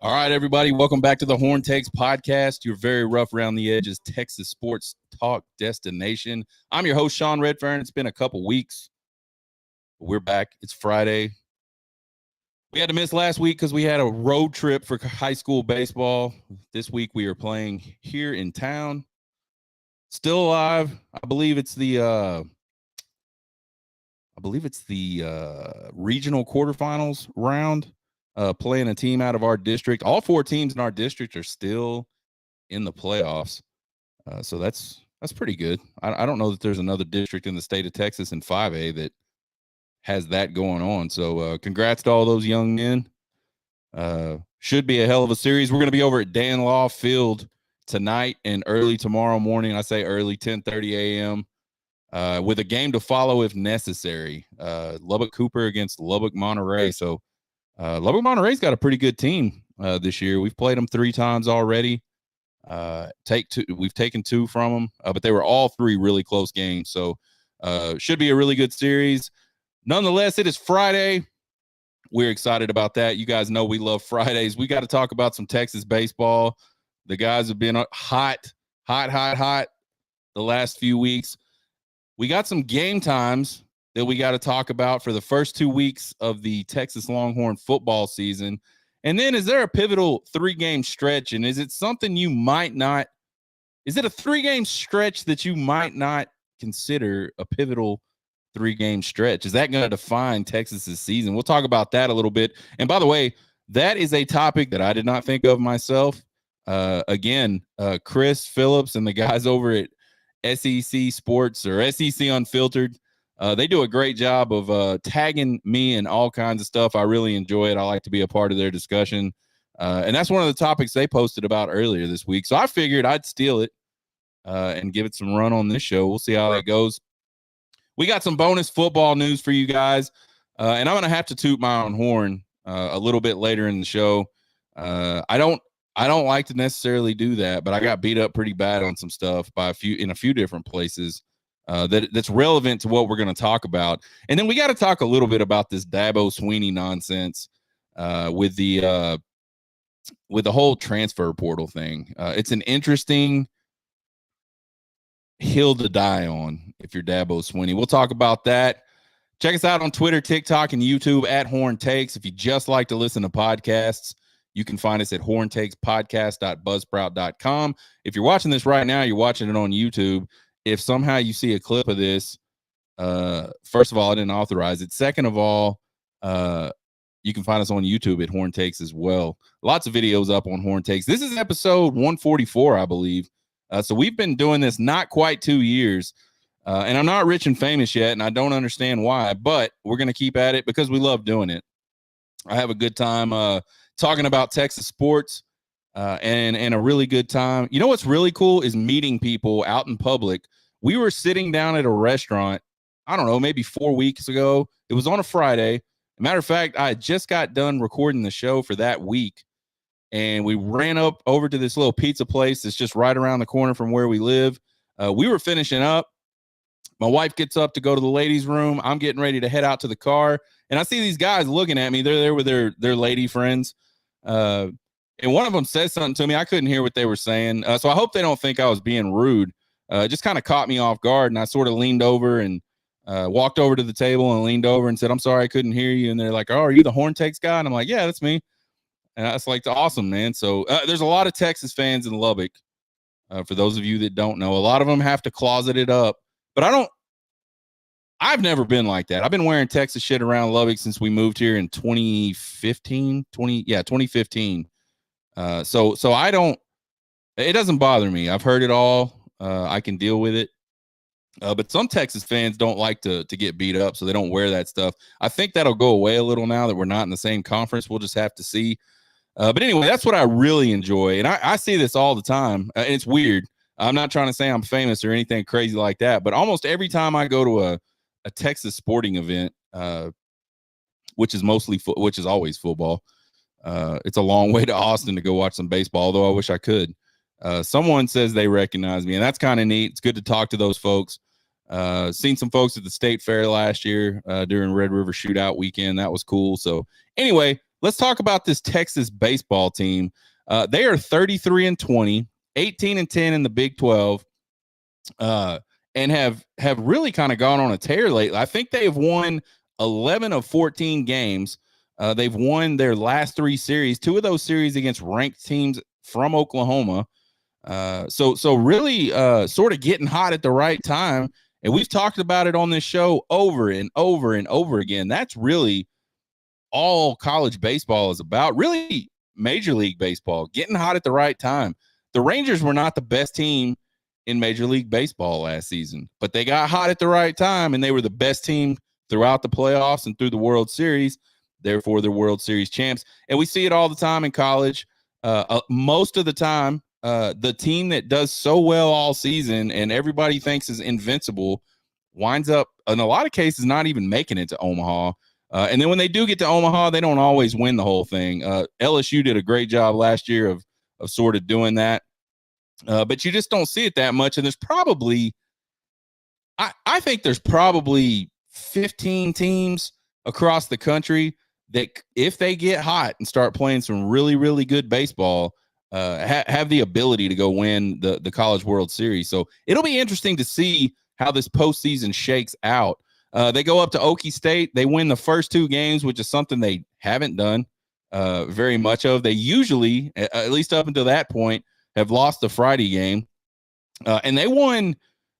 All right, everybody, welcome back to the Horn Takes podcast, your very rough around the edges Texas sports talk destination. I'm your host, Sean Redfern. It's been a couple weeks. We're back. It's Friday. We had to miss last week because we had a road trip for high school baseball. This week we are playing here in town. Still alive. I believe it's the regional quarterfinals round. Playing a team out of our district. All four teams in our district are still in the playoffs. So that's pretty good. I don't know that there's another district in the state of Texas in 5A that has that going on. So congrats to all those young men. Should be a hell of a series. We're going to be over at Dan Law Field tonight and early tomorrow morning. I say early, 10:30 a.m. With a game to follow if necessary. Lubbock Cooper against Lubbock Monterey. So Lubbock Monterey's got a pretty good team this year. We've played them 3 times already. We've taken 2 from them, but they were all 3 really close games. So should be a really good series. Nonetheless, it is Friday. We're excited about that. You guys know we love Fridays. We got to talk about some Texas baseball. The guys have been hot the last few weeks. We got some game times that we got to talk about for the first 2 weeks of the Texas Longhorn football season. And then is there a pivotal 3-game stretch? And is it something you might not – is it a 3-game stretch that you might not consider a pivotal 3-game stretch? Is that going to define Texas's season? We'll talk about that a little bit. And by the way, that is a topic that I did not think of myself. Chris Phillips and the guys over at SEC Sports or SEC Unfiltered, they do a great job of tagging me and all kinds of stuff. I really enjoy it. I like to be a part of their discussion. And that's one of the topics they posted about earlier this week. So I figured I'd steal it and give it some run on this show. We'll see how that goes. We got some bonus football news for you guys. And I'm going to have to toot my own horn a little bit later in the show. I don't like to necessarily do that, but I got beat up pretty bad on some stuff in a few different places that's relevant to what we're going to talk about. And then we got to talk a little bit about this Dabo Swinney nonsense with the whole transfer portal thing. It's an interesting hill to die on if you're Dabo Swinney. We'll talk about that. Check us out on Twitter, TikTok, and YouTube at Horn Takes. If you just like to listen to podcasts, you can find us at horntakespodcast.buzzsprout.com. If you're watching this right now, you're watching it on YouTube. If somehow you see a clip of this, first of all, I didn't authorize it. Second of all, you can find us on YouTube at Horn Takes as well. Lots of videos up on Horn Takes. This is episode 144, I believe. So we've been doing this not quite 2 years. And I'm not rich and famous yet, and I don't understand why, but we're going to keep at it because we love doing it. I have a good time talking about Texas sports and a really good time. You know what's really cool is meeting people out in public. We were sitting down at a restaurant, I don't know, maybe 4 weeks ago. It was on a Friday. Matter of fact, I just got done recording the show for that week, and we ran up over to this little pizza place that's just right around the corner from where we live. We were finishing up. My wife gets up to go to the ladies' room. I'm getting ready to head out to the car, and I see these guys looking at me. They're there with their lady friends, and one of them says something to me. I couldn't hear what they were saying, so I hope they don't think I was being rude. It just kind of caught me off guard, and I sort of leaned over and walked over to the table and leaned over and said, "I'm sorry, I couldn't hear you." And they're like, "Oh, are you the Horn Takes guy?" And I'm like, "Yeah, that's me." And that's like awesome, man. So there's a lot of Texas fans in Lubbock. For those of you that don't know, a lot of them have to closet it up, but I've never been like that. I've been wearing Texas shit around Lubbock since we moved here in 2015. So it doesn't bother me. I've heard it all. I can deal with it. But some Texas fans don't like to get beat up, so they don't wear that stuff. I think that'll go away a little now that we're not in the same conference. We'll just have to see. But anyway, that's what I really enjoy. And I see this all the time. And it's weird. I'm not trying to say I'm famous or anything crazy like that, but almost every time I go to a Texas sporting event, which is always football. It's a long way to Austin to go watch some baseball, although I wish I could. Someone says they recognize me, and that's kind of neat. It's good to talk to those folks. Seen some folks at the state fair last year during Red River Shootout weekend. That was cool. So anyway, let's talk about this Texas baseball team. They are 33-20, 18-10 in the Big 12, and have really kind of gone on a tear lately. I think they have won 11 of 14 games. They've won their last 3 series, 2 of those series against ranked teams from Oklahoma. So really sort of getting hot at the right time. And we've talked about it on this show over and over and over again. That's really all college baseball is about, really Major League Baseball, getting hot at the right time. The Rangers were not the best team in Major League Baseball last season, but they got hot at the right time, and they were the best team throughout the playoffs and through the World Series. Therefore, they're World Series champs. And we see it all the time in college. Most of the time, the team that does so well all season and everybody thinks is invincible winds up, in a lot of cases, not even making it to Omaha. And then when they do get to Omaha, they don't always win the whole thing. LSU did a great job last year of sort of doing that. But you just don't see it that much. And there's probably, I think there's probably 15 teams across the country that, if they get hot and start playing some really, really good baseball, have the ability to go win the College World Series. So it'll be interesting to see how this postseason shakes out. They go up to Okie State. They win the first 2 games, which is something they haven't done very much of. They usually, at least up until that point, have lost the Friday game. And they won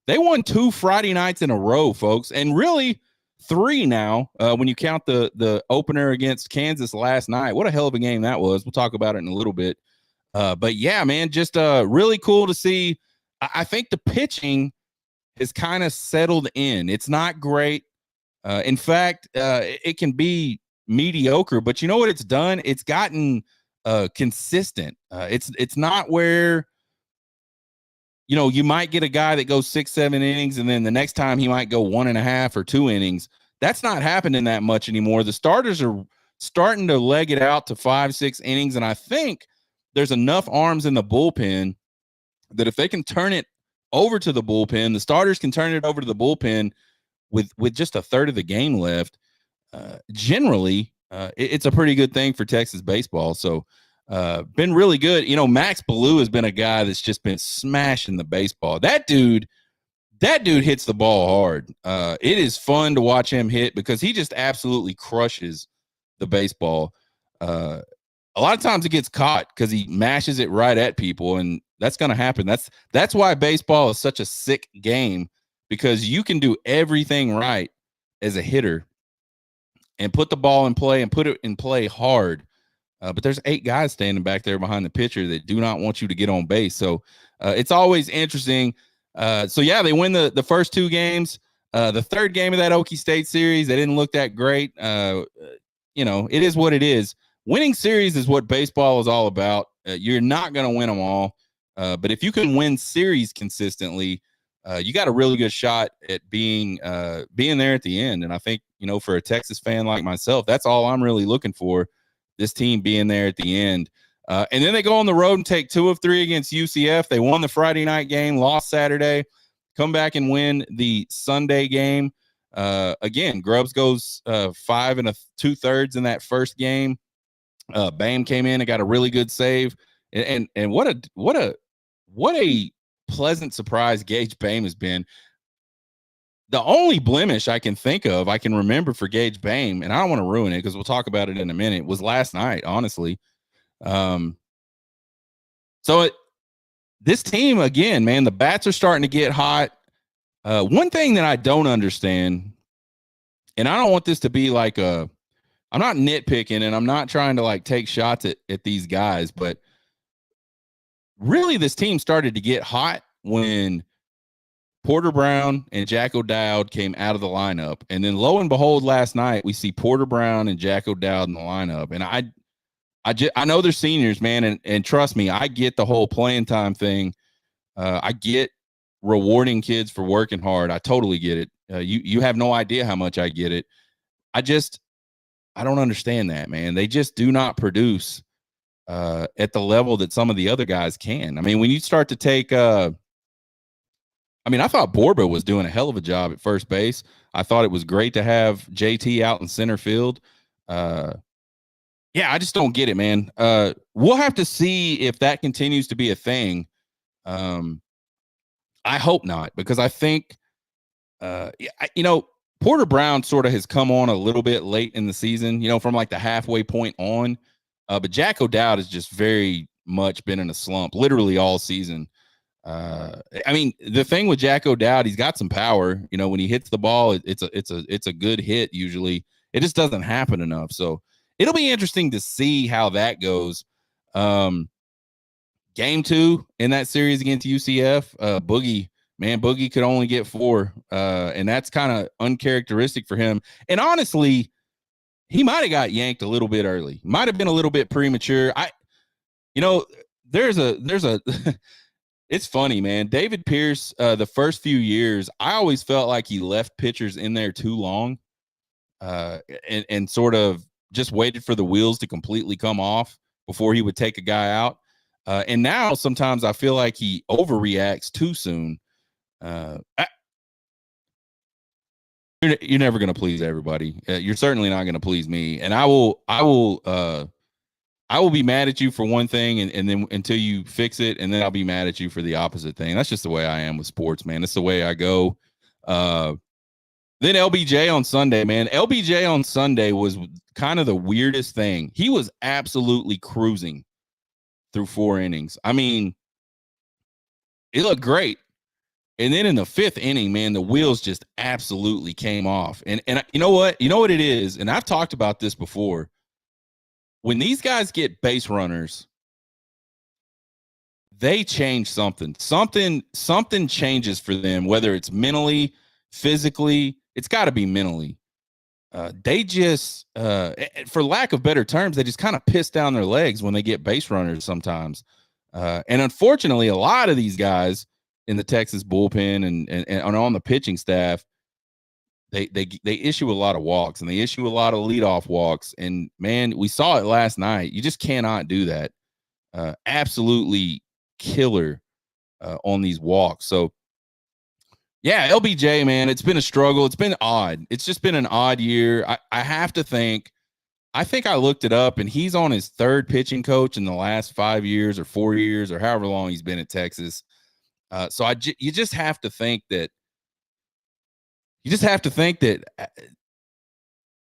2 Friday nights in a row, folks. And really 3 now when you count the opener against Kansas last night. What a hell of a game that was. We'll talk about it in a little bit. But yeah, man, just really cool to see. I think the pitching is kind of settled in. It's not great. In fact, it can be mediocre, but you know what it's done? It's gotten consistent. It's not where, you know, you might get a guy that goes 6-7 innings and then the next time he might go 1.5 or 2 innings. That's not happening that much anymore. The starters are starting to leg it out to 5-6 innings, and I think there's enough arms in the bullpen that if they can turn it over to the bullpen, the starters can turn it over to the bullpen with just a third of the game left. Generally, it's a pretty good thing for Texas baseball. So been really good. You know, Max Ballou has been a guy that's just been smashing the baseball. That dude hits the ball hard. It is fun to watch him hit because he just absolutely crushes the baseball. A lot of times it gets caught because he mashes it right at people, and that's going to happen. That's why baseball is such a sick game, because you can do everything right as a hitter and put the ball in play and put it in play hard. But there's 8 guys standing back there behind the pitcher that do not want you to get on base. So it's always interesting. So yeah, they win the first 2 games. The third game of that Okie State series, they didn't look that great. You know, it is what it is. Winning series is what baseball is all about. You're not going to win them all. But if you can win series consistently, you got a really good shot at being there at the end. And I think, you know, for a Texas fan like myself, that's all I'm really looking for, this team being there at the end. And then they go on the road and take 2 of 3 against UCF. They won the Friday night game, lost Saturday, come back and win the Sunday game. Again, Grubbs goes 5 2/3 in that first game. Bam came in and got a really good save. And what a pleasant surprise Gage Bam has been. The only blemish I can think of, I can remember for Gage Bam, and I don't want to ruin it because we'll talk about it in a minute, was last night, honestly. This team, again, man, the bats are starting to get hot. One thing that I don't understand, and I don't want this to be like I'm not nitpicking and I'm not trying to like take shots at these guys, but really this team started to get hot when Porter Brown and Jack O'Dowd came out of the lineup. And then lo and behold, last night we see Porter Brown and Jack O'Dowd in the lineup. And I know they're seniors, man. And trust me, I get the whole playing time thing. I get rewarding kids for working hard. I totally get it. You have no idea how much I get it. I don't understand that, man. They just do not produce at the level that some of the other guys can. I mean, when you start to take I thought Borba was doing a hell of a job at first base. I thought it was great to have JT out in center field. Yeah, I just don't get it, man. We'll have to see if that continues to be a thing. Um, I hope not, because I think, Porter Brown sort of has come on a little bit late in the season, from like the halfway point on. But Jack O'Dowd has just very much been in a slump, literally all season. I mean, the thing with Jack O'Dowd, he's got some power. When he hits the ball, it's a good hit. Usually, it just doesn't happen enough. So it'll be interesting to see how that goes. Game 2 in that series against UCF, Boogie could only get 4, and that's kind of uncharacteristic for him. And honestly, he might have got yanked a little bit early. Might have been a little bit premature. There's a it's funny, man. David Pierce, the first few years, I always felt like he left pitchers in there too long, and sort of just waited for the wheels to completely come off before he would take a guy out. And now sometimes I feel like he overreacts too soon. You're never going to please everybody. You're certainly not going to please me. And I will be mad at you for one thing, and then until you fix it, and then I'll be mad at you for the opposite thing. That's just the way I am with sports, man. That's the way I go. Then LBJ on Sunday, man. LBJ on Sunday was kind of the weirdest thing. He was absolutely cruising through 4 innings. I mean, it looked great. And then in the 5th inning, man, the wheels just absolutely came off. And you know what? You know what it is? And I've talked about this before. When these guys get base runners, they change something. Something changes for them, whether it's mentally, physically. It's got to be mentally. They just, for lack of better terms, they just kind of piss down their legs when they get base runners sometimes. And unfortunately, a lot of these guys in the Texas bullpen and on the pitching staff, they issue a lot of walks, and they issue a lot of leadoff walks. And man, we saw it last night. You just cannot do that. Absolutely killer on these walks. So yeah, LBJ, man, it's been a struggle. It's been odd. It's just been an odd year. I have to think. I think I looked it up, and he's on his 3rd pitching coach in the last 5 years or 4 years or however long he's been at Texas. So you just have to think that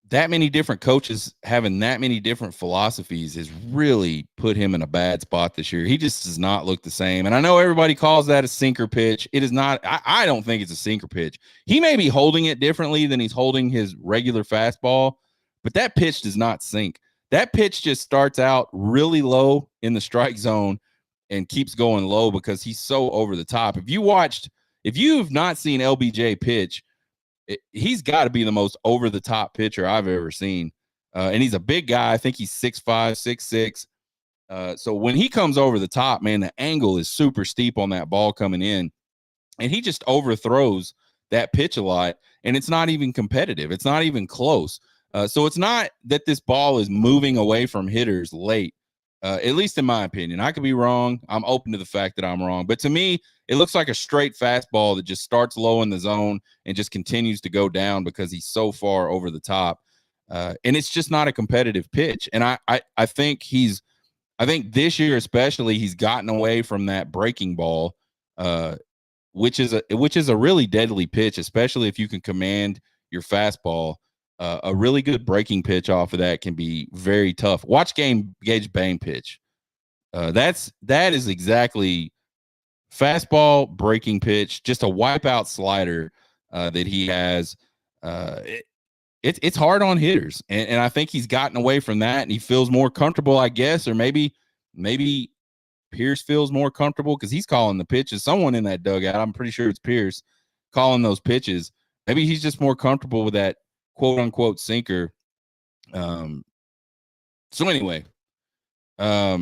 that many different coaches having that many different philosophies has really put him in a bad spot this year. He just does not look the same. And I know everybody calls that a sinker pitch. It is not. I don't think it's a sinker pitch. He may be holding it differently than he's holding his regular fastball, but that pitch does not sink. That pitch just starts out really low in the strike zone and keeps going low because he's so over the top. If you've not seen LBJ pitch, he's got to be the most over the top pitcher I've ever seen. And he's a big guy. I think he's 6'5", 6'6". So when he comes over the top, man, the angle is super steep on that ball coming in, and he just overthrows that pitch a lot, and it's not even competitive. It's not even close. So it's not that this ball is moving away from hitters late, at least in my opinion. I could be wrong. I'm open to the fact that I'm wrong. But to me, it looks like a straight fastball that just starts low in the zone and just continues to go down because he's so far over the top. And it's just not a competitive pitch. And I think this year especially, he's gotten away from that breaking ball, which is a really deadly pitch, especially if you can command your fastball. A really good breaking pitch off of that can be very tough. Watch Gage Bain pitch. That is exactly fastball, breaking pitch, just a wipeout slider that he has. It's hard on hitters, and I think he's gotten away from that, and he feels more comfortable, I guess, or maybe Pierce feels more comfortable because he's calling the pitches. Someone in that dugout, I'm pretty sure it's Pierce, calling those pitches. Maybe he's just more comfortable with that quote unquote sinker. So anyway, yeah,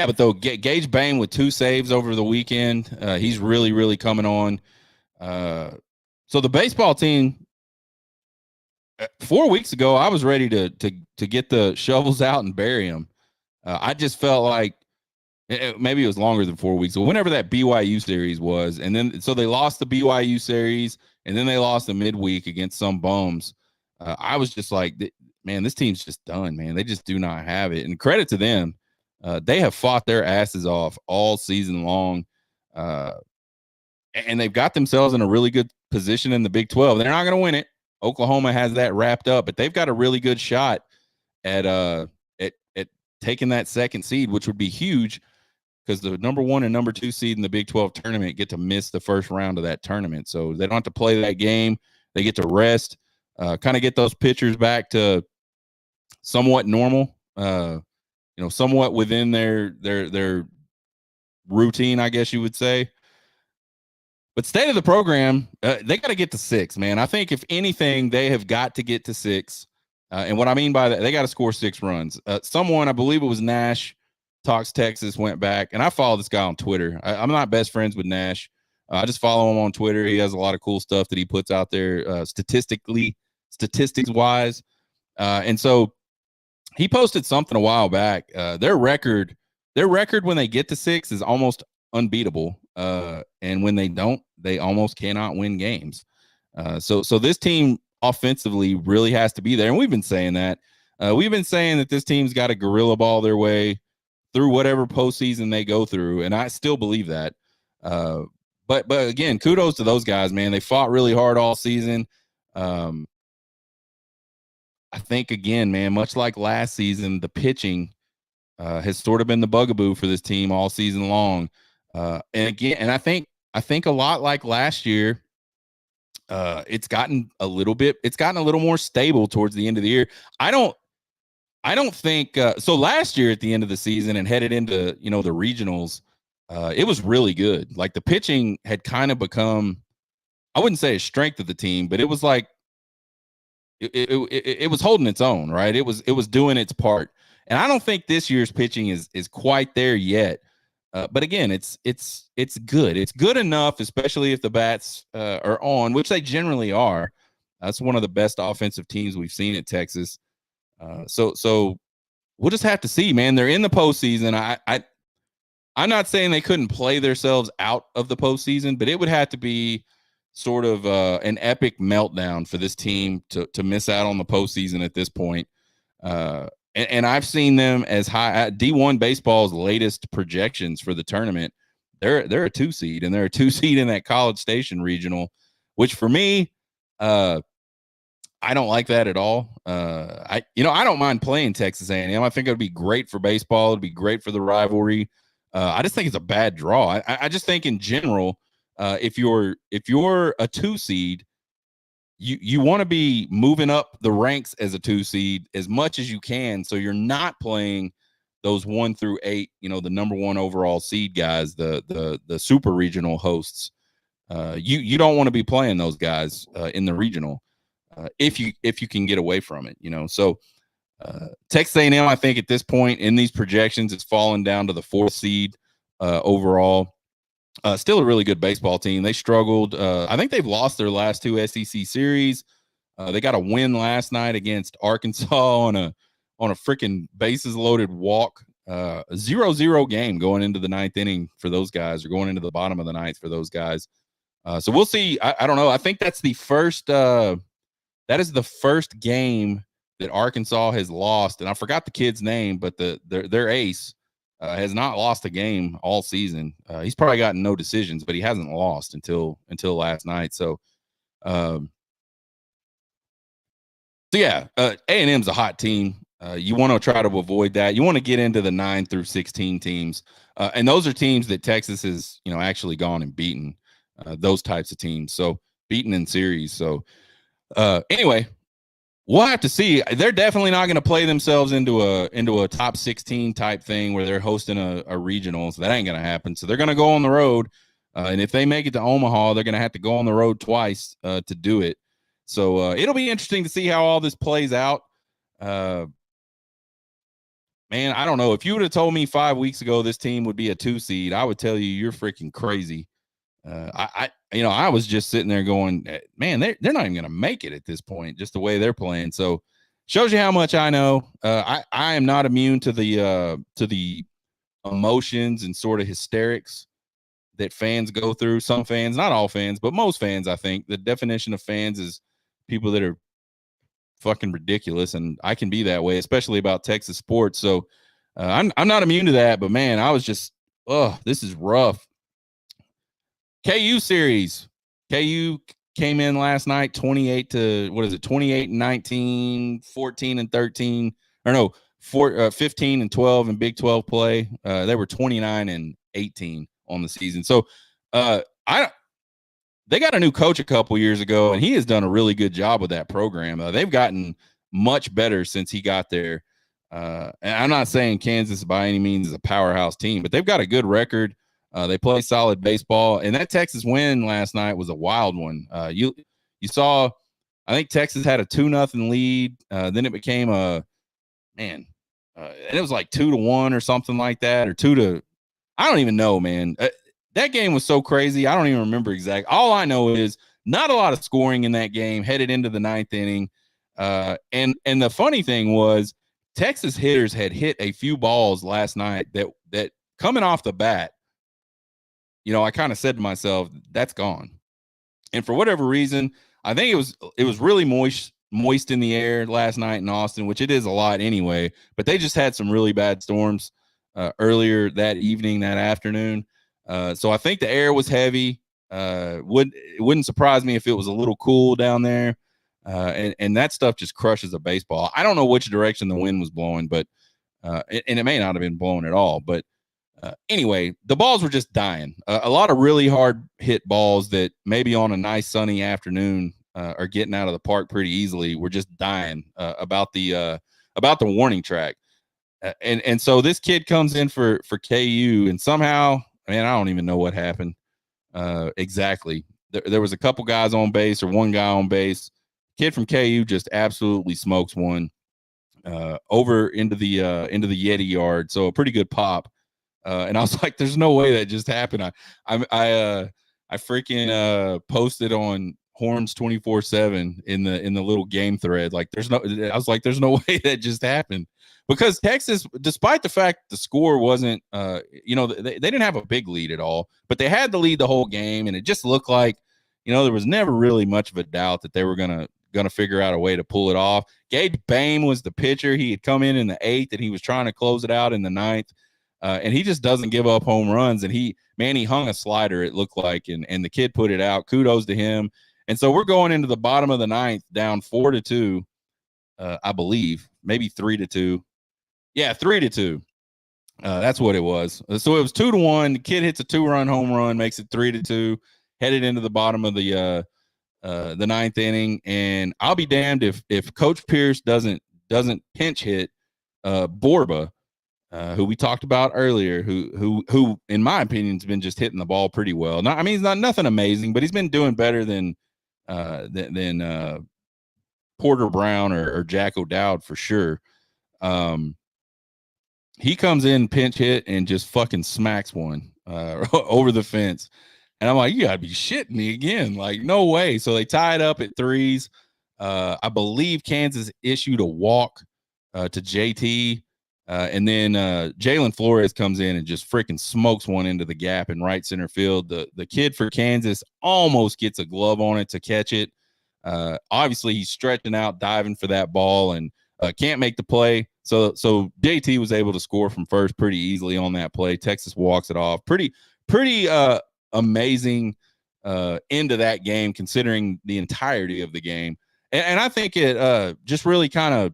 but though Gage Bain with 2 saves over the weekend, he's really, really coming on. So the baseball team, 4 weeks ago, I was ready to get the shovels out and bury them. I just felt like maybe it was longer than 4 weeks. So whenever that BYU series was, and then so they lost the BYU series, and then they lost the midweek against some bums. I was just like, man, this team's just done, man. They just do not have it. And credit to them. They have fought their asses off all season long. And they've got themselves in a really good position in the Big 12. They're not going to win it. Oklahoma has that wrapped up, but they've got a really good shot at taking that second seed, which would be huge because the number 1 and number 2 seed in the Big 12 tournament get to miss the first round of that tournament. So they don't have to play that game. They get to rest, kind of get those pitchers back to somewhat normal, somewhat within their routine, I guess you would say. But state of the program, they got to get to 6, man. I think if anything, they have got to get to 6. And what I mean by that, they got to score 6 runs. Someone, I believe it was Nash, Talks Texas, went back. And I follow this guy on Twitter. I'm not best friends with Nash. I just follow him on Twitter. He has a lot of cool stuff that he puts out there statistics-wise. And so he posted something a while back. Their record when they get to 6 is almost unbeatable. And when they don't, they almost cannot win games. So this team offensively really has to be there. And we've been saying that. We've been saying that this team's got to gorilla ball their way through whatever postseason they go through. And I still believe that. But again, kudos to those guys, man. They fought really hard all season. I think, again, man, much like last season, the pitching has sort of been the bugaboo for this team all season long. And I think a lot like last year, it's gotten a little more stable towards the end of the year. I don't think so. Last year at the end of the season and headed into, the regionals, it was really good. Like the pitching had kind of become, I wouldn't say a strength of the team, but it was like, it was holding its own, right? It was doing its part. And I don't think this year's pitching is quite there yet. But again, it's good. It's good enough, especially if the bats are on, which they generally are. That's one of the best offensive teams we've seen at Texas. So we'll just have to see, man. They're in the postseason. I'm not saying they couldn't play themselves out of the postseason, but it would have to be sort of an epic meltdown for this team to miss out on the postseason at this point. And I've seen them as high at D1 baseball's latest projections for the tournament. They're a 2 seed, and they're a 2 seed in that College Station regional, which for me, I don't like that at all. I don't mind playing Texas A&M. I think it would be great for baseball. It'd be great for the rivalry. I just think it's a bad draw. I just think in general, if you're a 2 seed, you want to be moving up the ranks as a 2 seed as much as you can, so you're not playing those 1 through 8, the number 1 overall seed guys, the super regional hosts. You don't want to be playing those guys in the regional if you can get away from it, So Texas A&M, I think at this point in these projections, it's fallen down to the 4th seed overall. Still a really good baseball team. They struggled. I think they've lost their last 2 SEC series. They got a win last night against Arkansas on a freaking bases loaded walk. 0-0 game going into the 9th inning for those guys, or going into the bottom of the 9th for those guys. So we'll see. I don't know. I think that's the first. That is the first game that Arkansas has lost, and I forgot the kid's name, but their ace. Has not lost a game all season. He's probably gotten no decisions, but he hasn't lost until last night. So yeah, A&M's a hot team. You want to try to avoid that. You want to get into the 9 through 16 teams, and those are teams that Texas has actually gone and beaten. Those types of teams, so beaten in series. So anyway. We'll have to see. They're definitely not going to play themselves into a top 16 type thing where they're hosting a regional. So that ain't going to happen. So they're going to go on the road. And if they make it to Omaha, they're going to have to go on the road twice to do it. So it'll be interesting to see how all this plays out. Man, I don't know. If you would have told me 5 weeks ago this team would be a 2 seed, I would tell you you're freaking crazy. I was just sitting there going, man, they're not even going to make it at this point, just the way they're playing. So shows you how much I know. I am not immune to the emotions and sort of hysterics that fans go through. Some fans, not all fans, but most fans, I think the definition of fans is people that are fucking ridiculous, and I can be that way, especially about Texas sports. So I'm not immune to that, but man, I was just, this is rough. KU series. KU came in last night 28 to, what is it, 28 and 19, 14 and 13, or no, 15 and 12 in Big 12 play. They were 29 and 18 on the season. So they got a new coach a couple years ago, and he has done a really good job with that program. They've gotten much better since he got there. And I'm not saying Kansas by any means is a powerhouse team, but they've got a good record. They play solid baseball, and that Texas win last night was a wild one. You saw, I think Texas had a 2-0 lead. Then it became and it was like 2-1 or something like that, or I don't even know, man. That game was so crazy. I don't even remember exactly. All I know is not a lot of scoring in that game headed into the 9th inning. And the funny thing was Texas hitters had hit a few balls last night that coming off the bat, I kind of said to myself, that's gone. And for whatever reason, I think it was really moist in the air last night in Austin, which it is a lot anyway, but they just had some really bad storms earlier that evening, that afternoon. So I think the air was heavy. It wouldn't surprise me if it was a little cool down there. And that stuff just crushes a baseball. I don't know which direction the wind was blowing, but and it may not have been blowing at all. But anyway, the balls were just dying. A lot of really hard hit balls that maybe on a nice sunny afternoon are getting out of the park pretty easily. We're just dying about the warning track. And so this kid comes in for KU, and somehow, man, I don't even know what happened exactly. There was a couple guys on base, or one guy on base. Kid from KU just absolutely smokes one over into the Yeti yard. So a pretty good pop. And I was like, "There's no way that just happened." I freaking posted on Horns 24/7 in the little game thread. Like, there's no way that just happened, because Texas, despite the fact the score wasn't, they didn't have a big lead at all, but they had the lead the whole game, and it just looked like, there was never really much of a doubt that they were gonna figure out a way to pull it off. Gabe Bain was the pitcher. He had come in the 8th, and he was trying to close it out in the 9th. And he just doesn't give up home runs. And he hung a slider, it looked like, and the kid put it out. Kudos to him. And so we're going into the bottom of the 9th, down 4-2, I believe, maybe 3-2. Yeah, 3-2. That's what it was. So it was 2-1. The kid hits a 2-run home run, makes it 3-2, headed into the bottom of the 9th inning. And I'll be damned if Coach Pierce doesn't pinch hit Borba, who we talked about earlier, who in my opinion has been just hitting the ball pretty well. He's not nothing amazing, but he's been doing better than Porter Brown or Jack O'Dowd for sure. He comes in pinch hit and just fucking smacks one over the fence. And I'm like, you gotta be shitting me again. Like, no way. So they tie it up at 3s. I believe Kansas issued a walk to JT. And then Jalen Flores comes in and just freaking smokes one into the gap in right center field. The kid for Kansas almost gets a glove on it to catch it. Obviously, he's stretching out, diving for that ball, and can't make the play. So JT was able to score from first pretty easily on that play. Texas walks it off. Pretty amazing end of that game, considering the entirety of the game. And I think it just really kind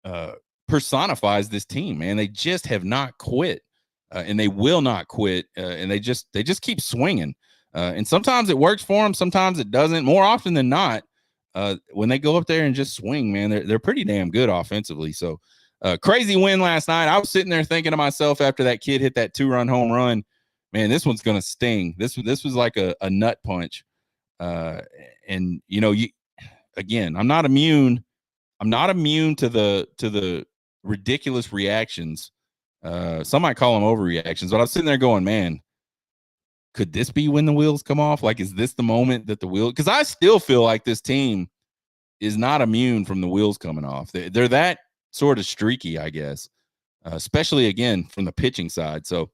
of personifies this team, man. They just have not quit, and they will not quit, and they just keep swinging. And sometimes it works for them, sometimes it doesn't. More often than not, when they go up there and just swing, man, they're pretty damn good offensively. So crazy win last night. I was sitting there thinking to myself after that kid hit that 2-run home run, man, this one's gonna sting. This was like a nut punch. And again, I'm not immune to the ridiculous reactions. Some might call them overreactions, but I'm sitting there going, man, could this be when the wheels come off? Like, is this the moment that the wheel? Because I still feel like this team is not immune from the wheels coming off. They're that sort of streaky, I guess, especially again from the pitching side. So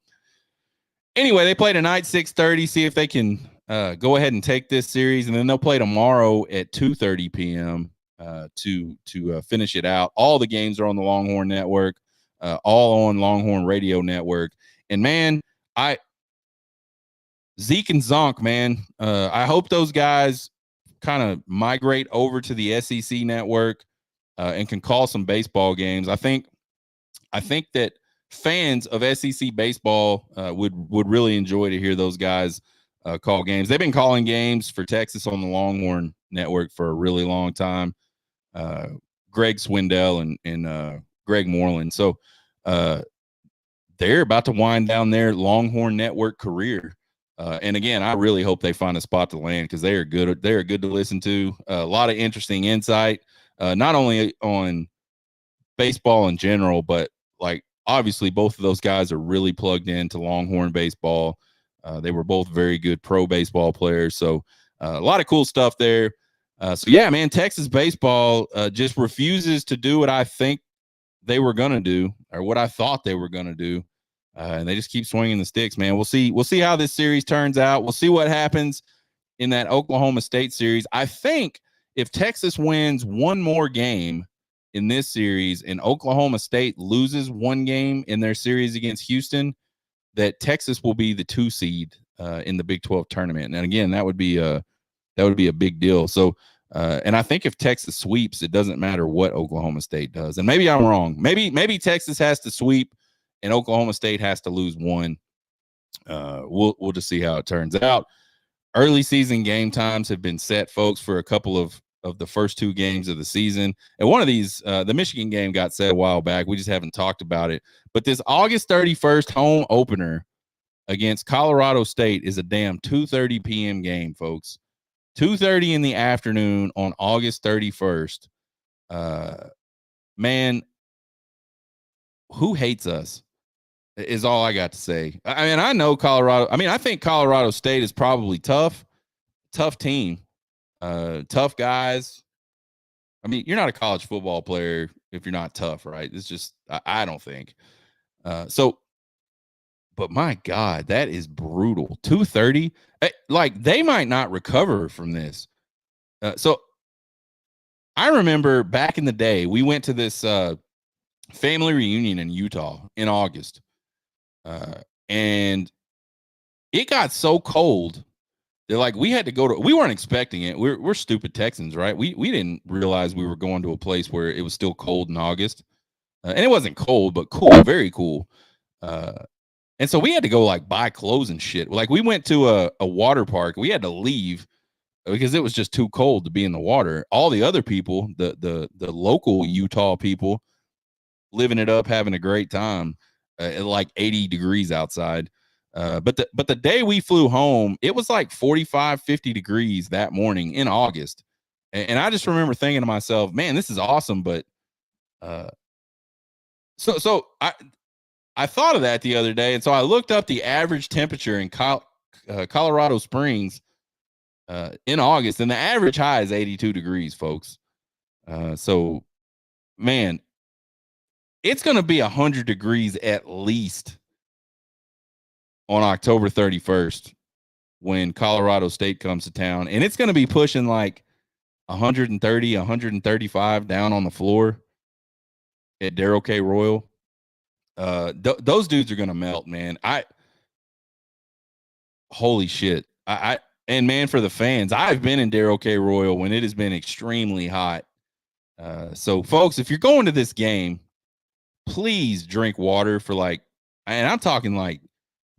anyway, they play tonight 6:30. See if they can go ahead and take this series, and then they'll play tomorrow at 2:30 p.m. to finish it out. All the games are on the Longhorn Network, all on Longhorn Radio Network. And man, Zeke and Zonk, man, I hope those guys kind of migrate over to the SEC network and can call some baseball games. I think that fans of SEC baseball would really enjoy to hear those guys call games. They've been calling games for Texas on the Longhorn Network for a really long time. Greg Swindell and Greg Moreland. So they're about to wind down their Longhorn Network career. And again, I really hope they find a spot to land because they are good. They are good to listen to. A lot of interesting insight, not only on baseball in general, but like obviously both of those guys are really plugged into Longhorn baseball. They were both very good pro baseball players. So a lot of cool stuff there. So yeah, man, Texas baseball just refuses to do what I think they were going to do or what I thought they were going to do. And they just keep swinging the sticks, man. We'll see how this series turns out. We'll see what happens in that Oklahoma State series. I think if Texas wins one more game in this series and Oklahoma State loses one game in their series against Houston, that Texas will be the 2 seed in the Big 12 tournament. And again, that would be a big deal. So, and I think if Texas sweeps, it doesn't matter what Oklahoma State does. And maybe I'm wrong. Maybe Texas has to sweep and Oklahoma State has to lose one. We'll just see how it turns out. Early season game times have been set, folks, for a couple of the first 2 games of the season. And one of these, the Michigan game got set a while back. We just haven't talked about it. But this August 31st home opener against Colorado State is a damn 2:30 p.m. game, folks. 2:30 in the afternoon on August 31st. Man, who hates us is all I got to say. I mean, I know Colorado. I mean, I think Colorado State is probably tough team, tough guys. I mean, you're not a college football player if you're not tough, right? It's just, I don't think. But my God, that is brutal. 2:30. Like, they might not recover from this. So I remember back in the day, we went to this family reunion in Utah in August. And it got so cold. They're like, we had to go to, we weren't expecting it. We're stupid Texans, right? We didn't realize we were going to a place where it was still cold in August. And it wasn't cold, but cool, very cool. And so we had to go like buy clothes and shit. Like, we went to a water park. We had to leave because it was just too cold to be in the water. All the other people, the local Utah people, living it up, having a great time at like 80 degrees outside. But the day we flew home, it was like 45, 50 degrees that morning in August. And I just remember thinking to myself, man, this is awesome. But so I thought of that the other day. And so I looked up the average temperature in Colorado Springs in August, and the average high is 82 degrees, folks. So, man, it's going to be 100 degrees at least on October 31st when Colorado State comes to town. And it's going to be pushing like 130, 135 down on the floor at Darrell K. Royal. Those dudes are going to melt, man. Holy shit. And man, for the fans, I've been in Darrell K. Royal when it has been extremely hot. So folks, if you're going to this game, please drink water for like, and I'm talking like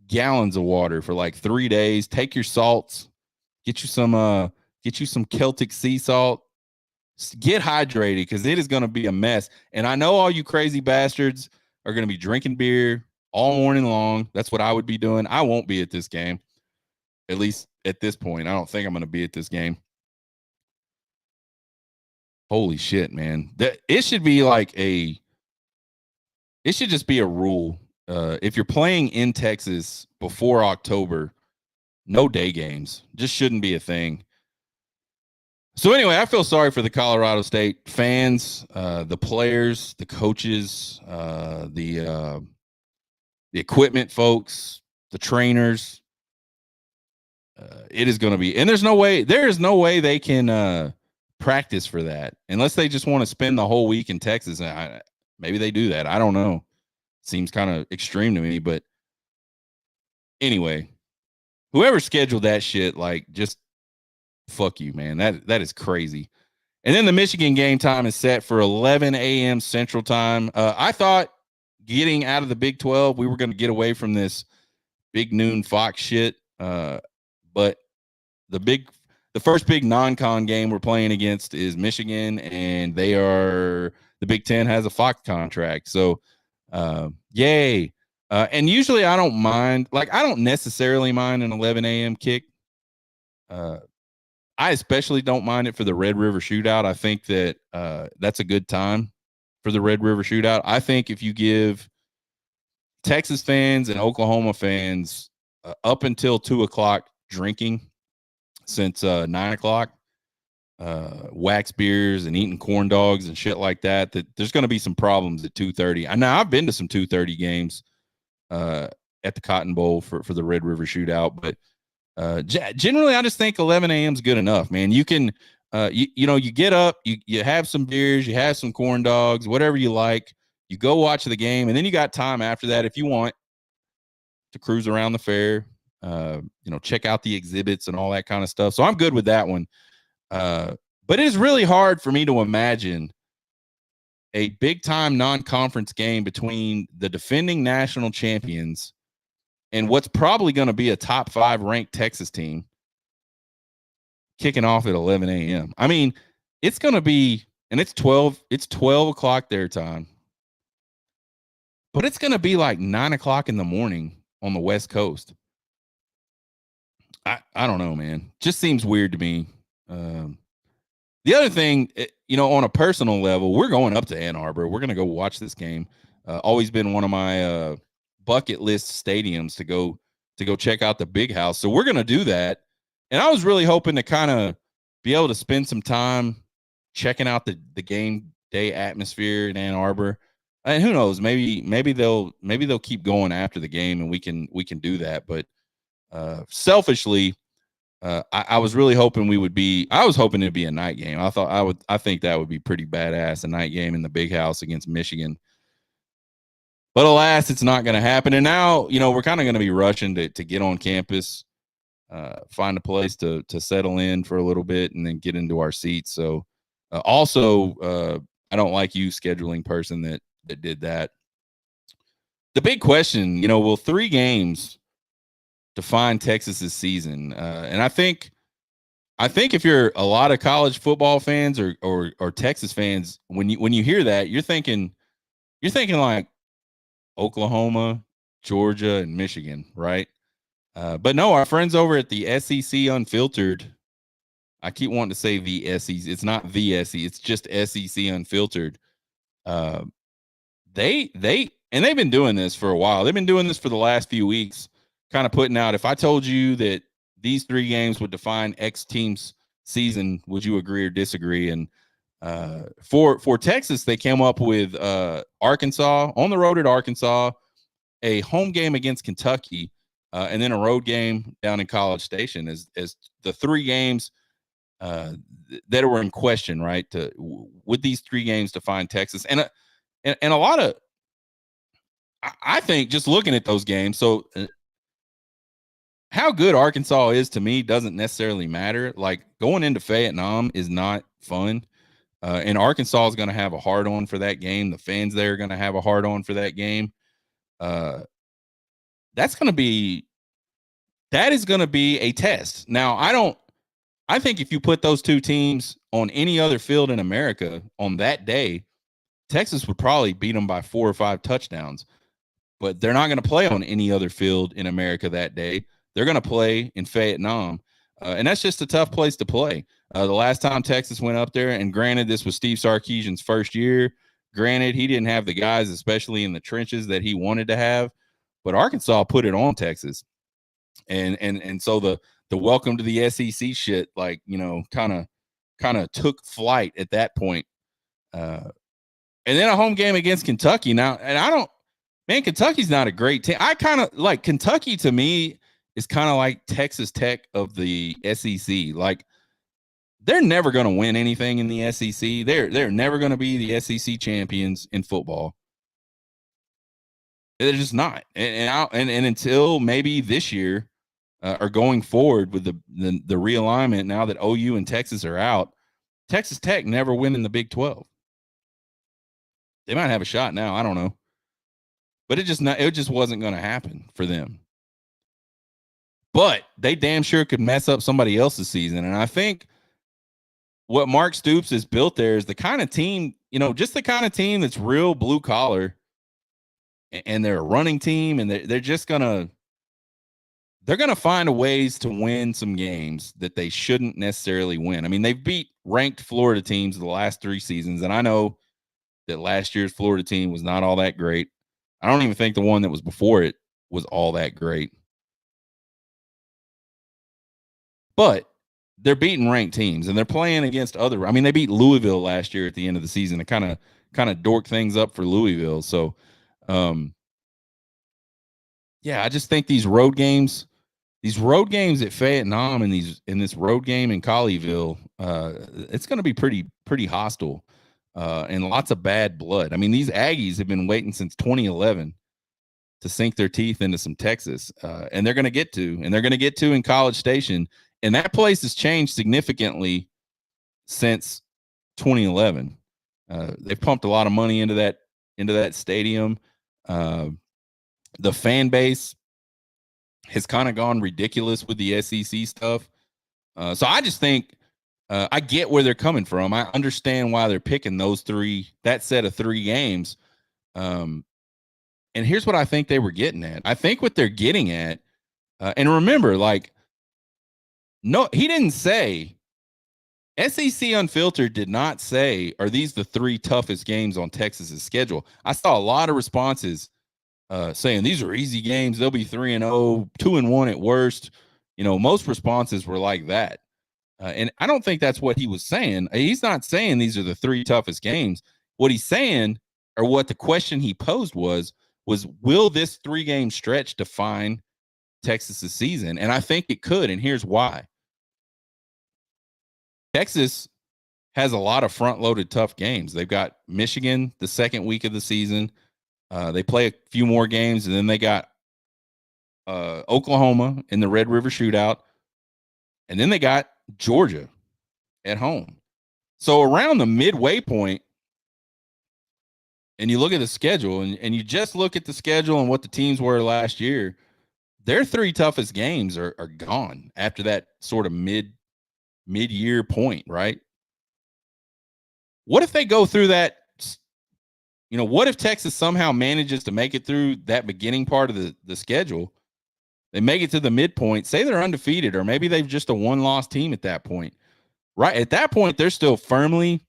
gallons of water for like 3 days. Take your salts, get you some Celtic sea salt, get hydrated because it is going to be a mess. And I know all you crazy bastards are going to be drinking beer all morning long. That's what I would be doing. I won't be at this game. At least at this point, I don't think I'm going to be at this game. Holy shit, man. It should be like it should just be a rule. If you're playing in Texas before October, no day games. Just shouldn't be a thing. So anyway, I feel sorry for the Colorado State fans, the players, the coaches, the equipment folks, the trainers. It is going to be, and there is no way they can practice for that unless they just want to spend the whole week in Texas. And maybe they do that. I don't know. Seems kind of extreme to me, but anyway, whoever scheduled that shit, like, just fuck you, man. That is crazy. And then the Michigan game time is set for 11 a.m. Central Time. I thought getting out of the Big 12, we were going to get away from this big noon Fox shit. But the first big non-con game we're playing against is Michigan, and the Big Ten has a Fox contract. So, yay. And usually I don't mind, like, I don't necessarily mind an 11 a.m. kick. I especially don't mind it for the Red River Shootout. I think that that's a good time for the Red River Shootout. I think if you give Texas fans and Oklahoma fans up until 2 o'clock drinking since 9 o'clock, wax beers and eating corn dogs and shit like that, that there's going to be some problems at 2:30. Now, I've been to some 2:30 games at the Cotton Bowl for the Red River Shootout, but generally I just think 11 a.m. is good enough, man. You can, you get up, you have some beers, you have some corn dogs, whatever you like, you go watch the game, and then you got time after that if you want to cruise around the fair, check out the exhibits and all that kind of stuff. So I'm good with that one. But it is really hard for me to imagine a big time non-conference game between the defending national champions and what's probably going to be a top 5 ranked Texas team kicking off at 11 a.m. I mean, it's going to be, and it's 12 o'clock their time, but it's going to be like 9 o'clock in the morning on the West Coast. I don't know, man. Just seems weird to me. The other thing, on a personal level, we're going up to Ann Arbor. We're going to go watch this game. Always been one of my bucket list stadiums to go check out the Big House. So we're going to do that. And I was really hoping to kind of be able to spend some time checking out the game day atmosphere in Ann Arbor. And who knows, maybe they'll keep going after the game and we can do that. But selfishly, I was really hoping I was hoping it'd be a night game. I think that would be pretty badass, a night game in the Big House against Michigan. But alas, it's not going to happen. And now, we're kind of going to be rushing to get on campus, find a place to settle in for a little bit and then get into our seats. So also, I don't like you, scheduling person that did that. The big question, will 3 games define Texas's season? And I think if you're a lot of college football fans or Texas fans, when you hear that, you're thinking like Oklahoma, Georgia, and Michigan, right? But no, our friends over at the SEC Unfiltered, I keep wanting to say the SEC. It's not the SEC. It's just SEC Unfiltered. They've been doing this for a while. They've been doing this for the last few weeks, kind of putting out, if I told you that these 3 games would define X team's season, would you agree or disagree? And for Texas, they came up with Arkansas, on the road at Arkansas, a home game against Kentucky, and then a road game down in College Station as the 3 games that were in question, right? Would these 3 games define Texas? And a lot of, I think, just looking at those games, so how good Arkansas is to me doesn't necessarily matter. Like, going into Fayette-Nam is not fun. And Arkansas is going to have a hard on for that game. The fans there are going to have a hard on for that game. That is going to be a test. Now, I think if you put those 2 teams on any other field in America on that day, Texas would probably beat them by 4 or 5 touchdowns. But they're not going to play on any other field in America that day. They're going to play in Fayette-Nam. And that's just a tough place to play. The last time Texas went up there, and granted, this was Steve Sarkisian's first year. Granted, he didn't have the guys, especially in the trenches, that he wanted to have. But Arkansas put it on Texas. And so the welcome to the SEC shit, like, kind of took flight at that point. And then a home game against Kentucky. Now, and Kentucky's not a great team. I kind of like Kentucky. To me, is kind of like Texas Tech of the SEC. Like, they're never going to win anything in the SEC. They're never going to be the SEC champions in football. They're just not. And until maybe this year or going forward with the realignment, now that OU and Texas are out, Texas Tech never win in the Big 12. They might have a shot now. I don't know. But it just wasn't going to happen for them. But they damn sure could mess up somebody else's season. And I think what Mark Stoops has built there is the kind of team, just the kind of team that's real blue collar, and they're a running team, and they're just gonna find ways to win some games that they shouldn't necessarily win. I mean, they've beat ranked Florida teams the last 3 seasons, and I know that last year's Florida team was not all that great. I don't even think the one that was before it was all that great. But they're beating ranked teams, and they're playing against other. I mean, they beat Louisville last year at the end of the season. It kind of dorked things up for Louisville. So, yeah, I just think these road games at Fayette Nam and this road game in Colleyville, it's going to be pretty hostile, and lots of bad blood. I mean, these Aggies have been waiting since 2011 to sink their teeth into some Texas, and they're going to get to in College Station. And that place has changed significantly since 2011. They've pumped a lot of money into that stadium. The fan base has kind of gone ridiculous with the SEC stuff. So I just think I get where they're coming from. I understand why they're picking that set of 3 games. And here's what I think they were getting at. I think what they're getting at, and remember, no, he didn't say, SEC Unfiltered did not say, are these the 3 toughest games on Texas's schedule? I saw a lot of responses saying these are easy games. They'll be 3-0, 2-1 at worst. Most responses were like that. And I don't think that's what he was saying. He's not saying these are the 3 toughest games. What he's saying, or what the question he posed was will this 3-game stretch define Texas's season? And I think it could, and here's why. Texas has a lot of front-loaded tough games. They've got Michigan the second week of the season. They play a few more games, and then they got Oklahoma in the Red River Shootout, and then they got Georgia at home. So around the midway point, and you look at the schedule, and you just look at the schedule and what the teams were last year, their 3 toughest games are gone after that sort of mid-year point, right? What if they go through that? What if Texas somehow manages to make it through that beginning part of the schedule? They make it to the midpoint, say they're undefeated, or maybe they've just a 1-loss team at that point. Right at that point, they're still firmly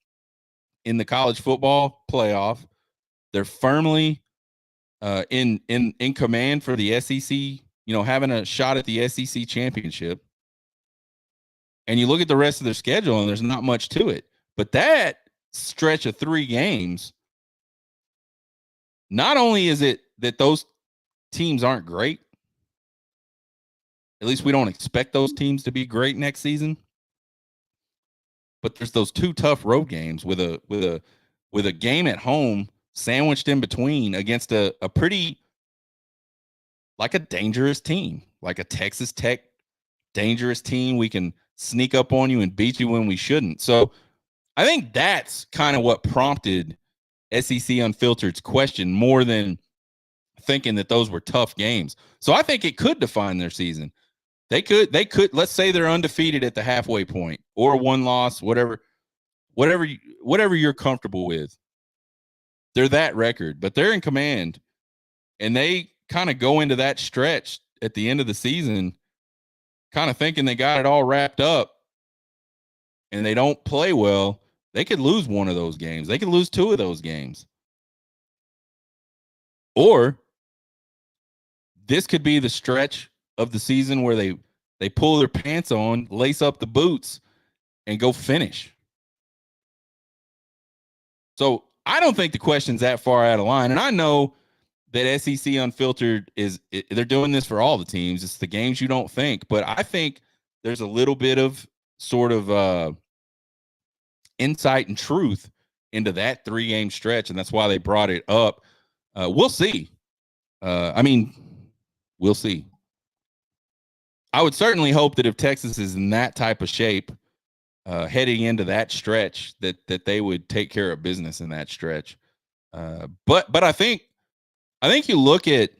in the college football playoff. They're firmly in command for the SEC, having a shot at the SEC championship. And you look at the rest of their schedule, and there's not much to it. But that stretch of 3 games, not only is it that those teams aren't great, at least we don't expect those teams to be great next season, but there's those 2 tough road games with a game at home sandwiched in between against a pretty, like a dangerous team, like a Texas Tech dangerous team. We can sneak up on you and beat you when we shouldn't. So I think that's kind of what prompted SEC Unfiltered's question more than thinking that those were tough games. So I think it could define their season. They could, let's say they're undefeated at the halfway point, or 1 loss, whatever you're comfortable with. They're that record, but they're in command, and they kind of go into that stretch at the end of the season kind of thinking they got it all wrapped up, and they don't play well. They could lose 1 of those games. They could lose 2 of those games. Or this could be the stretch of the season where they pull their pants on, lace up the boots, and go finish. So I don't think the question's that far out of line. And I know that SEC Unfiltered they're doing this for all the teams. It's the games you don't think. But I think there's a little bit of sort of insight and truth into that 3-game stretch, and that's why they brought it up. We'll see. We'll see. I would certainly hope that if Texas is in that type of shape heading into that stretch, that they would take care of business in that stretch. But I think you look at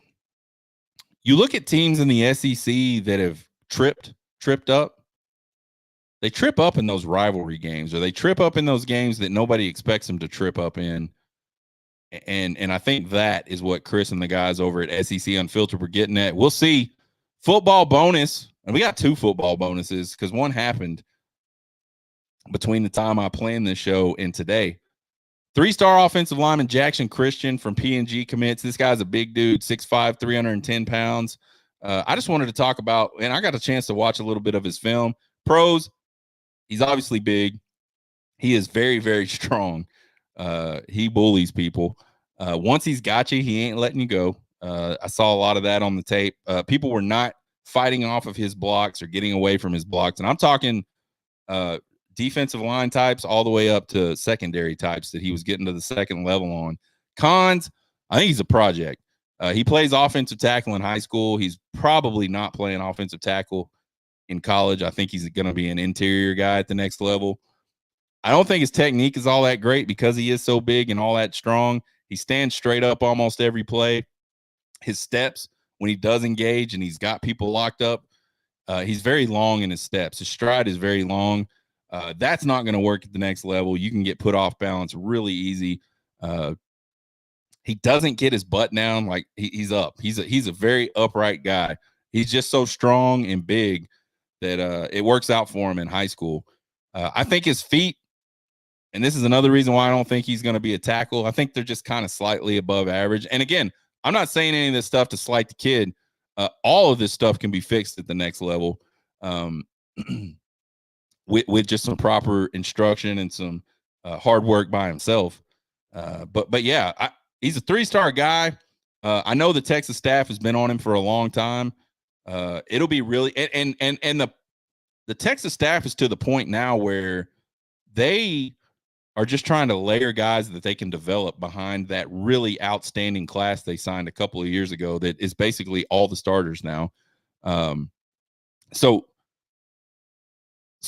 teams in the SEC that have tripped up. They trip up in those rivalry games, or they trip up in those games that nobody expects them to trip up in. And I think that is what Chris and the guys over at SEC Unfiltered were getting at. We'll see. Football bonus, and we got 2 football bonuses because one happened between the time I planned this show and today. 3-star offensive lineman Jackson Christian from PNG commits. This guy's a big dude, 6'5", 310 pounds. I just wanted to talk about, and I got a chance to watch a little bit of his film. Pros, he's obviously big. He is very, very strong. He bullies people. Once he's got you, he ain't letting you go. I saw a lot of that on the tape. People were not fighting off of his blocks or getting away from his blocks. And I'm talking defensive line types all the way up to secondary types that he was getting to the second level on. Cons, I think he's a project. He plays offensive tackle in high school. He's probably not playing offensive tackle in college. I think he's going to be an interior guy at the next level. I don't think his technique is all that great because he is so big and all that strong. He stands straight up almost every play. His steps, when he does engage and he's got people locked up, he's very long in his steps. His stride is very long. That's not going to work at the next level. You can get put off balance really easy. He doesn't get his butt down. Like he's up. He's a very upright guy. He's just so strong and big that it works out for him in high school. I think his feet, and this is another reason why I don't think he's going to be a tackle. I think they're just kind of slightly above average. And again, I'm not saying any of this stuff to slight the kid. All of this stuff can be fixed at the next level with just some proper instruction and some hard work by himself. But yeah, he's a 3-star guy. I know the Texas staff has been on him for a long time. It'll be really and the Texas staff is to the point now where they are just trying to layer guys that they can develop behind that really outstanding class they signed a couple of years ago that is basically all the starters now. So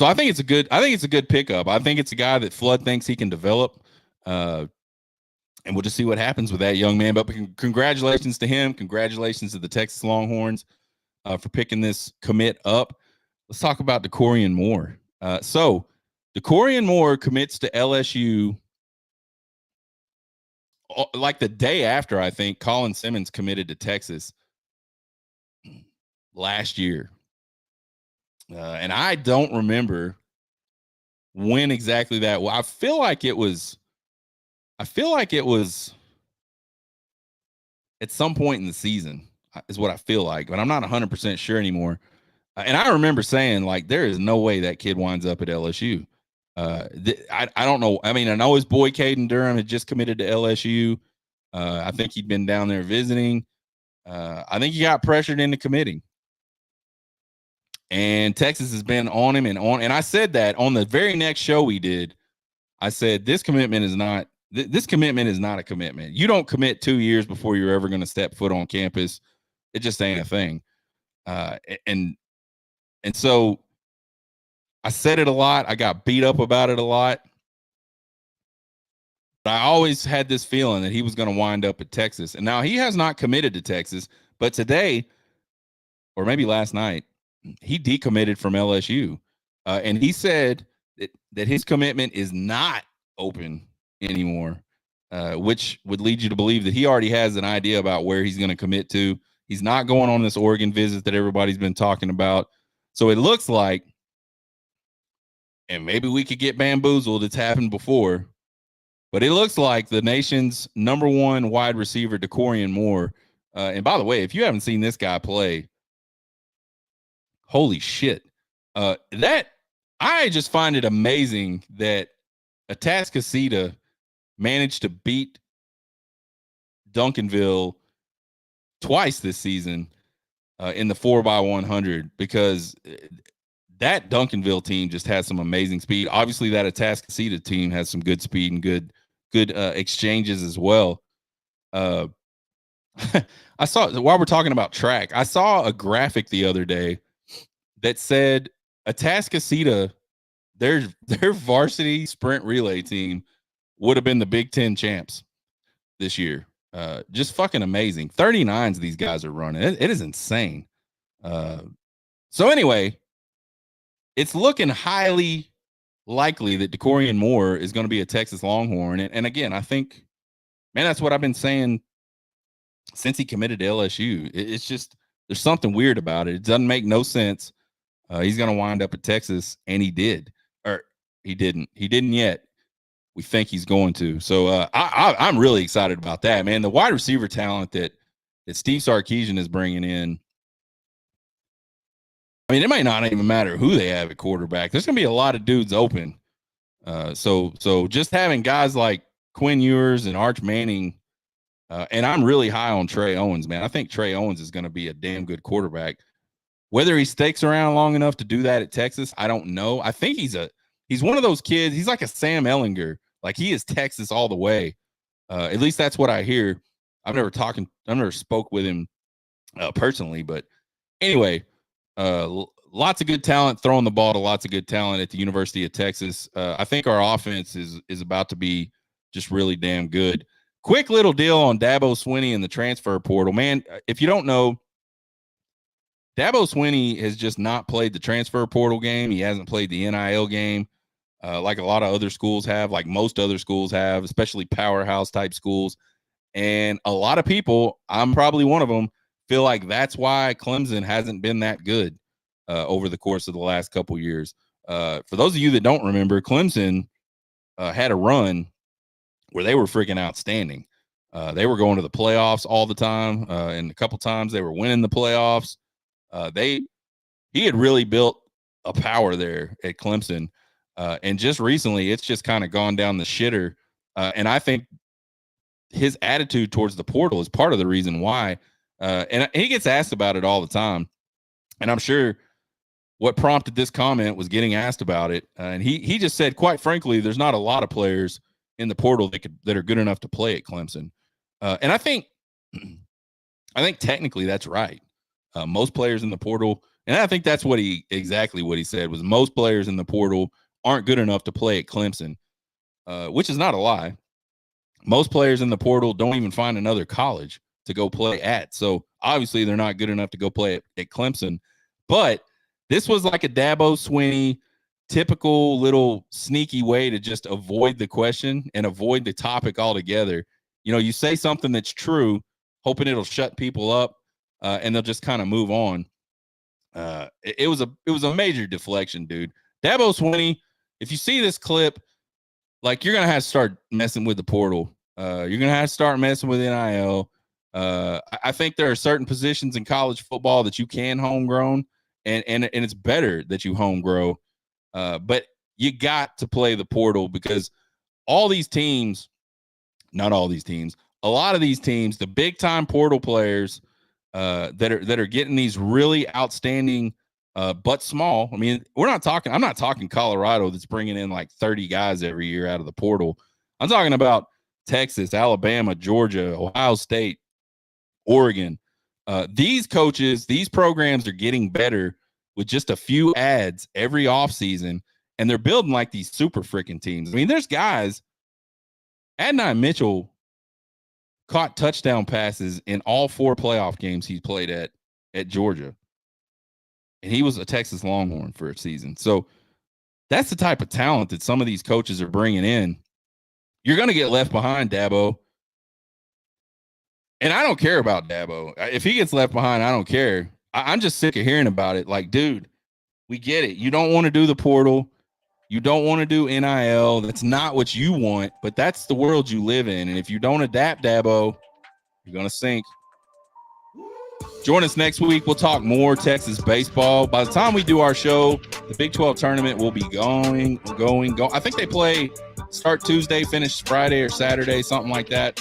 I think it's a good pickup. I think it's a guy that Flood thinks he can develop. And we'll just see what happens with that young man. But congratulations to him. Congratulations to the Texas Longhorns for picking this commit up. Let's talk about DeCorian Moore. So DeCorian Moore commits to LSU like the day after, I think, Colin Simmons committed to Texas last year. And I don't remember when exactly that was. I feel like it was at some point in the season is what I feel like, but I'm not 100% sure anymore. And I remember saying, like, there is no way that kid winds up at LSU. I don't know. I mean, I know his boy Caden Durham had just committed to LSU. I think he'd been down there visiting. I think he got pressured into committing. And Texas has been on him and on. And I said that on the very next show we did. I said, this commitment is not a commitment. You don't commit 2 years before you're ever going to step foot on campus. It just ain't a thing. And so I said it a lot. I got beat up about it a lot. But I always had this feeling that he was going to wind up at Texas. And now he has not committed to Texas. But today, or maybe last night, he decommitted from LSU. And he said that his commitment is not open anymore, which would lead you to believe that he already has an idea about where he's going to commit to. He's not going on this Oregon visit that everybody's been talking about. So it looks like, and maybe we could get bamboozled, it's happened before, but it looks like the nation's number one wide receiver, DeCorian Moore. And by the way, if you haven't seen this guy play, holy shit. That I just find it amazing that Atascocita managed to beat Duncanville twice this season in the 4x100, because that Duncanville team just has some amazing speed. Obviously, that Atascocita team has some good speed and good exchanges as well. I saw, while we're talking about track, I saw a graphic the other day that said Atascocita, their varsity sprint relay team would have been the Big Ten champs this year. Just fucking amazing. 39s these guys are running. It is insane. So anyway, it's looking highly likely that DeCorian Moore is going to be a Texas Longhorn. And again, I think, man, that's what I've been saying since he committed to LSU. It's just, there's something weird about it. It doesn't make no sense. He's going to wind up at Texas, and he did. Or he didn't. He didn't yet. We think he's going to. So I'm really excited about that, man. The wide receiver talent that Steve Sarkisian is bringing in, I mean, it might not even matter who they have at quarterback. There's going to be a lot of dudes open. So just having guys like Quinn Ewers and Arch Manning, and I'm really high on Trey Owens, man. I think Trey Owens is going to be a damn good quarterback. Whether he sticks around long enough to do that at Texas, I don't know. I think he's one of those kids. He's like a Sam Ehlinger. Like, he is Texas all the way. At least that's what I hear. I've never spoke with him personally, but anyway, lots of good talent throwing the ball to lots of good talent at the University of Texas. I think our offense is about to be just really damn good. Quick little deal on Dabo Swinney and the transfer portal, man. If you don't know, Dabo Swinney has just not played the transfer portal game. He hasn't played the NIL game like a lot of other schools have, like most other schools have, especially powerhouse type schools. And a lot of people, I'm probably one of them, feel like that's why Clemson hasn't been that good over the course of the last couple years. For those of you that don't remember, Clemson had a run where they were freaking outstanding. They were going to the playoffs all the time, and a couple times they were winning the playoffs. He had really built a power there at Clemson, and just recently it's just kind of gone down the shitter. And I think his attitude towards the portal is part of the reason why. And he gets asked about it all the time, and I'm sure what prompted this comment was getting asked about it. And he just said, quite frankly, there's not a lot of players in the portal that are good enough to play at Clemson. And I think technically that's right. Most players in the portal, and I think that's exactly what he said, was most players in the portal aren't good enough to play at Clemson, which is not a lie. Most players in the portal don't even find another college to go play at. So obviously they're not good enough to go play at Clemson. But this was like a Dabo Swinney typical little sneaky way to just avoid the question and avoid the topic altogether. You know, you say something that's true, hoping it'll shut people up, and they'll just kind of move on. It was a major deflection, dude. Dabo Swinney, if you see this clip, like, you're gonna have to start messing with the portal. You're gonna have to start messing with NIL. I think there are certain positions in college football that you can homegrown, and it's better that you homegrow. But you got to play the portal, because all these teams, not all these teams, a lot of these teams, the big time portal players that are getting these really outstanding, but small. I mean, I'm not talking Colorado that's bringing in like 30 guys every year out of the portal. I'm talking about Texas, Alabama, Georgia, Ohio State, Oregon. These coaches, these programs are getting better with just a few ads every offseason, and they're building like these super freaking teams. I mean, there's guys, Adonai Mitchell caught touchdown passes in all 4 playoff games he played at Georgia. And he was a Texas Longhorn for a season. So that's the type of talent that some of these coaches are bringing in. You're going to get left behind, Dabo. And I don't care about Dabo. If he gets left behind, I don't care. I'm just sick of hearing about it. Like, dude, we get it. You don't want to do the portal. You don't want to do NIL. That's not what you want, but that's the world you live in. And if you don't adapt, Dabo, you're going to sink. Join us next week. We'll talk more Texas baseball. By the time we do our show, the Big 12 tournament will be going. I think they start Tuesday, finish Friday or Saturday, something like that.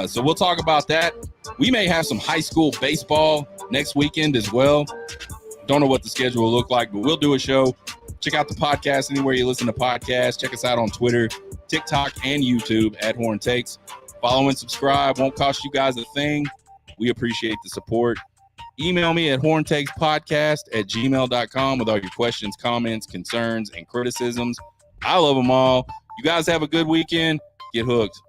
So we'll talk about that. We may have some high school baseball next weekend as well. Don't know what the schedule will look like, but we'll do a show. Check out the podcast anywhere you listen to podcasts. Check us out on Twitter, TikTok, and YouTube at Horn Takes. Follow and subscribe. Won't cost you guys a thing. We appreciate the support. Email me at horntakespodcast@gmail.com with all your questions, comments, concerns, and criticisms. I love them all. You guys have a good weekend. Get hooked.